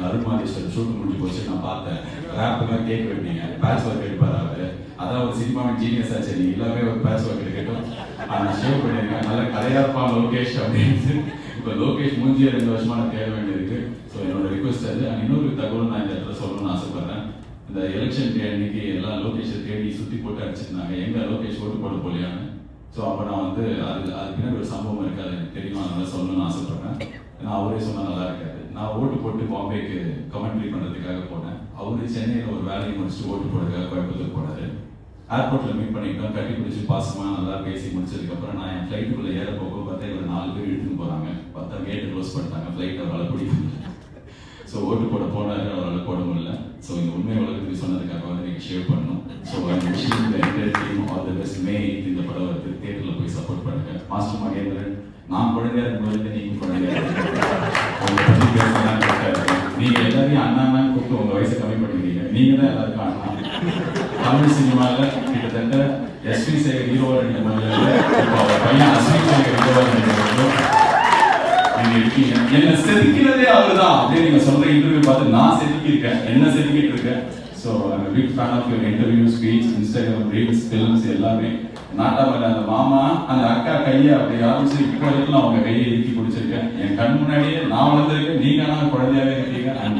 அருண்மாதேஸ்வர் shoot முடிஞ்சு போச்சு, நான் பார்த்தேன். ரேப்புக்காக கேட்க வைப்பீங்க, பேட்ச் ஒர்க் எடுப்பார் அவரு. அதான் ஒரு சினிமாவின் ஜீனியஸ் ஆச்சு, நீ எல்லாமே ஒரு பேட்ச் ஒர்க் எடுக்கட்டும். நான் ஷேவ் பண்ணியிருக்கேன், நல்ல கதையா இருப்பான் லோகேஷ் அப்படின்னு. இப்போ லோகேஷ் மூஞ்சியை 2 வருஷமா நான் தேட வேண்டியிருக்கு. ஸோ என்னோட ரிக்வஸ்ட் அது. இன்னொரு தகவல் நான் இந்த இடத்துல சொல்லணும்னு ஆசைப்படுறேன். இந்த எலெக்ஷன் டே அன்னைக்கு எல்லாம் லோகேஷை தேடி சுற்றி போட்டு அடிச்சிருந்தாங்க, எங்க லோகேஷ் ஓட்டு போட போலியான்னு. ஸோ அப்போ நான் வந்து அது பின்னாடி ஒரு சம்பவம் இருக்குது, அது எனக்கு தெரியும், அதனால சொல்லணும்னு ஆசைப்படுறேன். நான் அவரே சொன்னால் நல்லா இருக்காது. நான் ஓட்டு போட்டு பாம்பேக்கு கமெண்ட்ரி பண்ணுறதுக்காக போனேன். அவரு சென்னையில் ஒரு வேலையை முடிச்சுட்டு ஓட்டு போடுறதுக்காக கோயம்புத்தூர் போனார். ஏர்போர்ட்டில் மீட் பண்ணிட்டோம், கட்டி பிடிச்சி பாசமாக நல்லா பேசி முடிச்சதுக்கப்புறம் நான் என் ஃப்ளைட்டுக்குள்ளே ஏற போக பார்த்தா இவர் 4 பேர் இழுத்துன்னு போகிறாங்க. பார்த்தா கேட்டு க்ளோஸ் பண்ணிட்டாங்க, ஃப்ளைட் அவரால் பிடிக்கும். ஸோ ஓட்டு போட போனார், அவரால் போட முடியல. ஸோ இந்த உண்மை உலகத்துக்கு சொன்னதுக்காக வந்து நீங்கள் ஷேர் பண்ணணும். ஸோ விஷயம் இந்த entire team all the best. May இந்த படம் வந்து தியேட்டரில் போய் சப்போர்ட் பண்ணுங்க. மாஸ்டர் மகேந்திரன், நான் குழந்தையா இருக்கும்போது நீங்கள் குழந்தையா உங்களை பற்றி பேசலாம் கேட்டாரு. நீங்கள் எல்லாரையும் அண்ணா கூப்பிட்டு உங்கள் வயசை கம்மி பண்ணிக்கிறீங்க. நீங்கள் தான் எல்லாருக்கும் அண்ணா. தமிழ் சினிமாவில் கிட்டத்தட்ட எஸ்பி சேகர் ஹீரோவாக நடிக்க முடியல, இப்போ அவர் பையன் அஸ்வின் சேகர் ஹீரோவாக நடிக்கிறோம். நீங்க இருக்கீங்க, என்ன செதுக்கினதே அவர் தான் அப்படின்னு நீங்க சொல்ற இன்டர்வியூ பார்த்து நான் செதுக்கியிருக்கேன், என்ன செதுக்கிட்டு இருக்கேன். So I'm a big fan of your interview, speech, Instagram reels, films எல்லாமே. நாட்டாமல அந்த மாமா அந்த அக்கா கையை அப்படி ஆரம்பிச்சு இப்போ வரைக்கும் அவங்க கையை இறுக்கி பிடிச்சிருக்கேன். என் கண் முன்னாடியே நான் வளர்ந்துருக்கேன், நீங்க ஆனால் குழந்தையாவே இருக்கீங்க. ஐம்